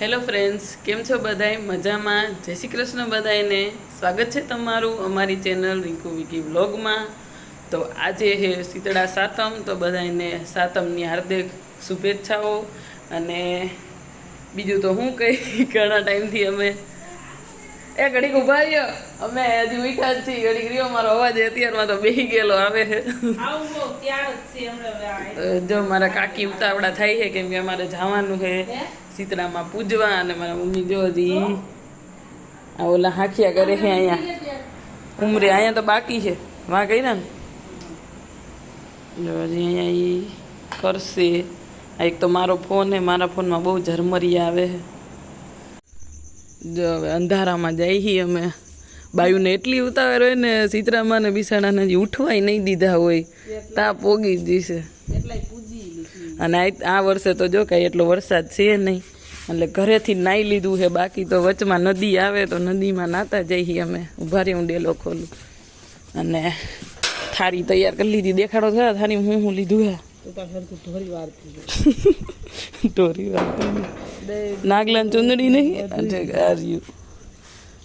Hello friends, કેમ છો બધાય? મજામાં? જય શ્રી કૃષ્ણ બધાયને. સ્વાગત છે તમારું અમારી ચેનલ રિંકુ વિકી વ્લોગમાં. તો આજે હે શીતળા સાતમ, તો બધાને સાતમની હાર્દિક શુભેચ્છાઓ. અને બીજું તો હું કહી, ઘણા ટાઈમથી અમે ઘડીક ઉભા રહ્યો, અમે હજી ઉઠા જ છીએ. ઘડીક રહ્યો, મારો અવાજ અત્યારમાં તો બેસી ગયેલો આવે છે. જો મારા કાકી ઉતાવળા થાય છે, કેમ કે અમારે જવાનું છે શીતળામાં પૂજવા. અને મારા મમ્મી જો હજી આ ઓલા હાંખિયા કરે છે અહીંયા ઉમરે. અહીંયા તો બાકી છે, વાં કહી ને જો હજી અહીંયા એ કરશે. એક તો મારો ફોન છે, મારા ફોનમાં બહુ ઝરમરી આવે છે. જો હવે અંધારામાં જાય છીએ અમે. બાયુને એટલી ઉતાવળ હોય ને, શીતળામાં ને બિસાડાને હજી ઉઠવાય નહીં દીધા હોય, તાપ પોગી જ જશે. અને આ વર્ષે તો જો કાંઈ એટલો વરસાદ છે નહીં, એટલે ઘરેથી નાહી લીધું છે. બાકી તો વચમાં નદી આવે તો નદીમાં નાતા જઈએ અમે. ઉભા રહી, હું ડેલો ખોલું. અને થાળી તૈયાર કરી લીધી. દેખાડો થયા થાળી હું લીધું હે. ઢોરી વાર નાગલાન ચુંદડી નહીં.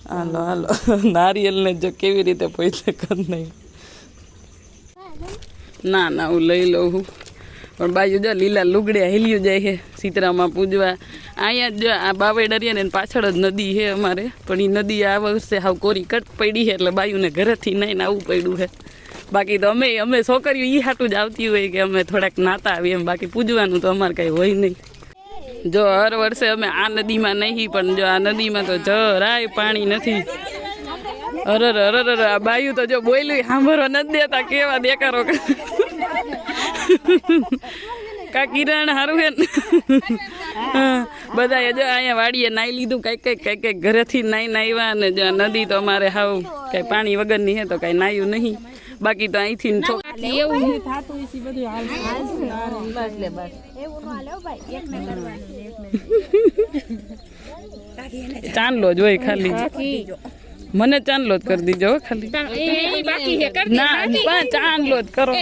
હાલો હાલો, નારિયેલને જો કેવી રીતે પૈસે કર નહીં. ના હું લઈ લઉં છું. પણ બાજુ જો લીલા લુગડ્યા હિલ્યું જાય છે શીતળામાં પૂજવા. અહીંયા જ જો આ બાવેડરિયા ને પાછળ જ નદી છે અમારે. પણ એ નદી આ વર્ષે હાવ કોરી કટ પડી છે, એટલે બાયુને ઘરેથી નાઈને આવવું પડ્યું છે. બાકી તો અમે છોકરીઓ ઈ હાટું જ આવતી હોય કે અમે થોડાક નાતા આવીએ એમ. બાકી પૂજવાનું તો અમારે કાંઈ હોય નહીં. જો હર વર્ષે અમે આ નદીમાં નહીં, પણ જો આ નદીમાં તો જરાય પાણી નથી. અરર આ બાયુ તો જો બોલ્યું સાંભળવા નથી દેતા, કેવા દેખારો. કા કિરણ હારું હે ને. બધા જો અહીંયા વાડીએ નાઈ લીધું, કઈક ઘરેથી નાઈ આવ્યા. અને જો નદી તો અમારે હાવ કઈ પાણી વગરની હે, તો કઈ નાયું નહીં. બાકી તો અહીંથી ચાંદલો જ હોય ખાલી. મને ચાંદલો જ કરી દીજો ખાલી. ના ચાંદલો જ કરો.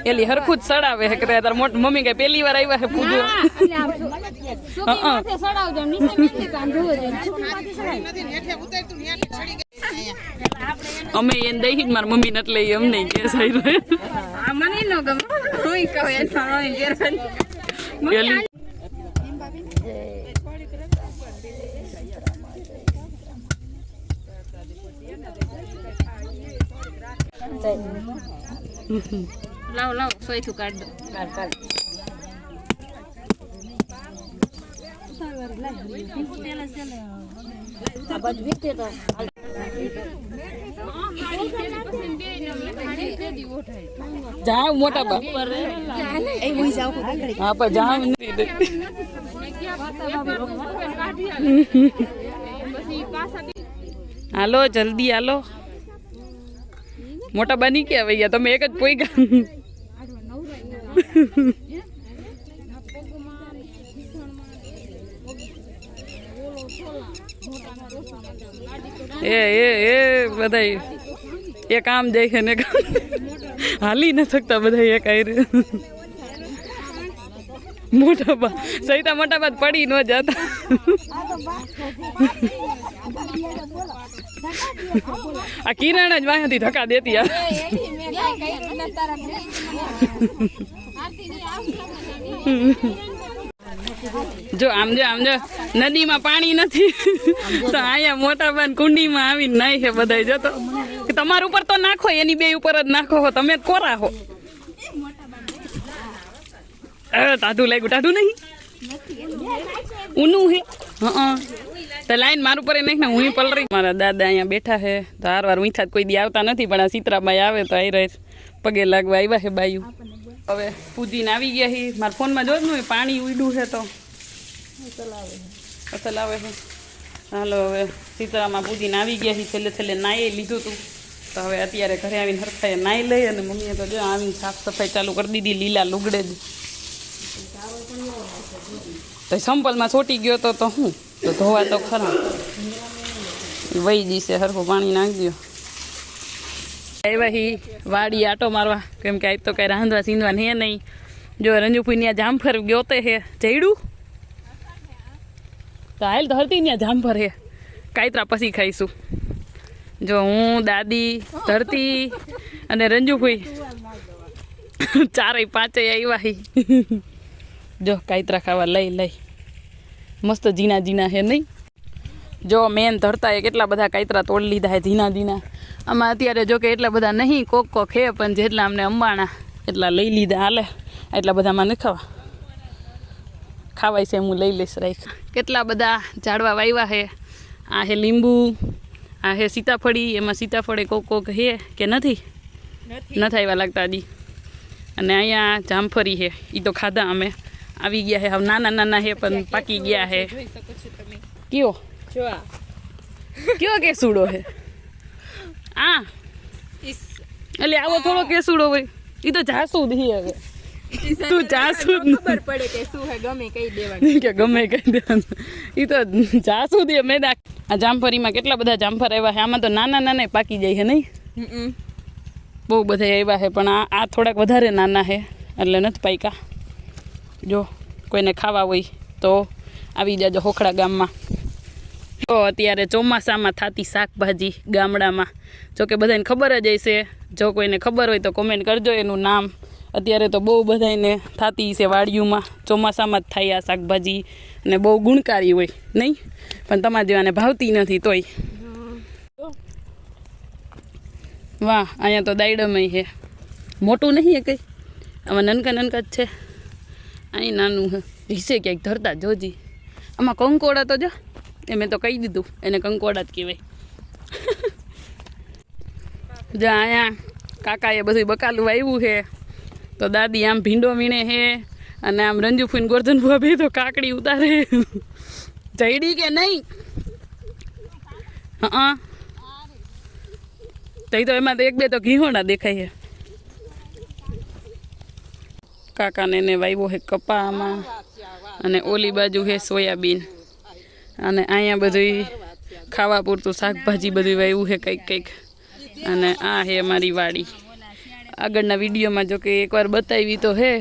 એલી હરખું જ સડાવે હે. કરે તાર મોટ મમ્મી કઈ પેલી વાર આવ્યા હે પૂજો. અમે એને દઈ મારા મમ્મી ને, એટલે અમને કે લાવ સોયથું કાઢ દો. જાવ મોટા બા. હા પણ જાવ હાલો જલ્દી હાલો. મોટા બની કે આવે તમે એક જ પોઈ ગયા. એ બધા એક આમ જાય છે ને હાલી ન શકતા બધા એક આયરે. મોટા બા સહિતા મોટા બા પડી ન જતા. આ કિરણ જ વાંથી ધક્કા દેતી. જો આમ જો નદીમાં પાણી નથી, તો અહીંયા મોટા બાન કુંડીમાં આવીને નાય છે બધા. જો તો તમારા ઉપર તો નાખો, એની બે ઉપર જ નાખો. તમે કોરા હો. ટાઢું લાગ્યું? ટાઢું નહીં, ઊનું હે. તો લાઈન મારું પર નાખ ને, હું પલરી. મારા દાદા અહીંયા બેઠા છે. તો હારવાર મીઠા કોઈ દી આવતા નથી, પણ આ સીતરાબાઈ આવે તો આવી રહે પગે લાગવા આવ્યા છે બાયું. હવે પૂજીને આવી ગયા છે. મારા ફોનમાં જોયું ને પાણી ઉડ્યું છે, તો અસલ આવે છે. હાલો હવે શીતળામાં પૂજીને આવી ગયા છે. છેલ્લે નાઈ લીધું હતું. તો હવે અત્યારે ઘરે આવીને હરખાએ નાઈ લઈ. અને મમ્મીએ તો જો આવીને સાફ સફાઈ ચાલુ કરી દીધી લીલા લુગડે જ. તો સંપલમાં છોટી ગયો તો શું તો ધોવા તો ખરા વહી જશે હરખું પાણી નાખી દો આવ્યા વાડી આટો મારવા કેમ કે આજ તો કઈ રાંધવા સીંધવા હે નહીં જો રંજુભાઈ ત્યાં જામફર ગયો તે હે જઈડું તો હાલ તો હરતી ત્યાં જામફર હે કાયતરા પછી ખાઈશું જો હું દાદી ધરતી અને રંજુભાઈ ચારેય પાંચેય આવ્યા જો કાયતરા ખાવા લઈ મસ્ત જીના જીના હે નહીં જો મેન ધરતા એ કેટલા બધા કાયતરા તોડી લીધા હે જીના આમાં અત્યારે જો કે એટલા બધા નહીં કોક હે પણ જેટલા અમને અંબાણા એટલા લઈ લીધા હાલે એટલા બધામાં ન ખાવાય છે હું લઈ લઈશ રાખ કેટલા બધા ઝાડવા વાવ્યા હે આ હે લીંબુ આ હે સીતાફળી એમાં સીતાફળે કોક હે કે નથી આવ્યા લાગતા હજી અને અહીંયા જામફળી હે એ તો ખાધા અમે આવી ગયા હે હવે નાના હે પણ પાકી ગયા હે કયો કેસુડો હે આ એટલે આવો થોડો કેસુડો હોય એ તો જાસૂદ હે હવે તું જાસૂદ ખબર પડે કે શું હે ગમે કહી દેવાનું કે ગમે કહી દેવાનું એ તો જાસૂદ હે મેદા આ જામફળીમાં કેટલા બધા જામફળ આવ્યા છે આમાં તો નાના પાકી જાય છે નહીં બહુ બધા આવ્યા છે પણ આ થોડાક વધારે નાના છે એટલે નથી પાક્યા જો કોઈને ખાવા હોય તો આવી જાજો હોખડા ગામમાં તો અત્યારે ચોમાસામાં થતી શાકભાજી ગામડામાં જો કે બધાને ખબર જ હશે જો કોઈને ખબર હોય તો કોમેન્ટ કરજો એનું નામ અત્યારે તો બહુ બધાને થતી છે વાડીઓમાં ચોમાસામાં જ થાય આ શાકભાજી અને બહુ ગુણકારી હોય નહીં પણ તમારા જેવાને ભાવતી નથી તોય વાહ અહીંયા તો દાયડમય છે મોટું નહીં હે કંઈ આમાં નનકા જ છે અહીં નાનું હે રીસે ક્યાંક ધરતા જોજી આમાં કંકોડા તો જો એ મેં તો કહી દીધું એને કંકોડા જ કહેવાય જો અહીંયા કાકાએ બધું બકાલું વાવ્યું છે તો દાદી આમ ભીંડો વીણે છે અને આમ રંજુફૂન ગોરધન ભૂવા બે તો કાકડી ઉતારે જઈડી કે નહીં હા તો એમાં તો એક બે તો ઘીહોણા દેખાય છે કાકાને એને વાવ્યો છે કપામાં અને ઓલી બાજુ છે સોયાબીન અને અહીંયા બધું ખાવા પૂરતું શાકભાજી બધું વાવ્યું છે કંઈક અને આ છે અમારી વાડી આગળના વિડીયોમાં જો કે એકવાર બતાવી તો હે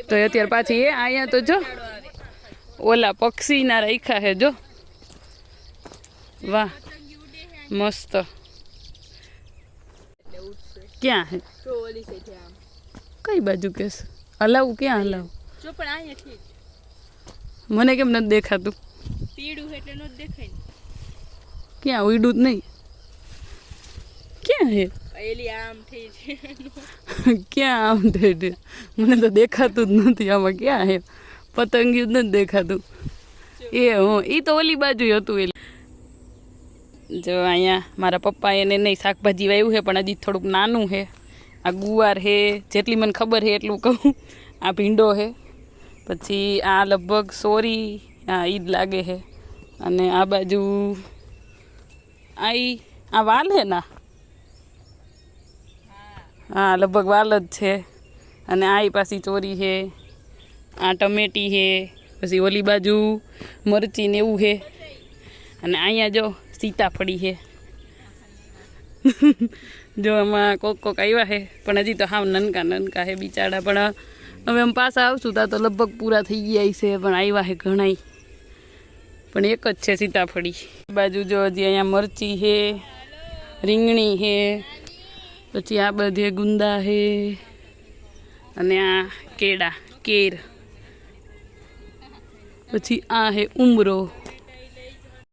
તો અત્યારે પાછી એ અહીંયા તો જો ઓલા પક્ષીના રાખ્યા છે જો વાહ મસ્ત ક્યાં હે કઈ બાજુ કેસ હલાવું ક્યાં હલાવું મને કેમ નથી દેખાતું ક્યાં ઉડું જ નહીં ક્યાં હે ક્યાં આમ થઈ મને તો દેખાતું જ નથી આમાં ક્યાં હે પતંગિયું જ નથી દેખાતું એ તો ઓલી બાજુ હતું એ જો અહીંયા મારા પપ્પા એને નહીં શાકભાજી વાવ્યું છે પણ હજી થોડુંક નાનું છે આ ગુવાર છે જેટલી મને ખબર છે એટલું કહું આ ભીંડો છે પછી આ લગભગ સોરી હા ઈદ લાગે છે અને આ બાજુ આ વાલ હે ના હા લગભગ વાલ જ છે અને આ પાછી ચોરી છે આ ટમેટી છે પછી ઓલી બાજુ મરચી ને એવું છે અને અહીંયા જો સીતાફળી છે જો આમાં કોક આવ્યા છે પણ હજી તો હાવ નનકા છે બિચારા પણ હવે આમ પાછા આવશું તા તો લગભગ પૂરા થઈ ગયા છે પણ આવ્યા છે ઘણાય પણ એક જ છે સીતાફળી બાજુ જો હજી અહીંયા મરચી છે રીંગણી છે પછી આ બધે ગુંદા છે અને આ કેર પછી આ છે ઉમરો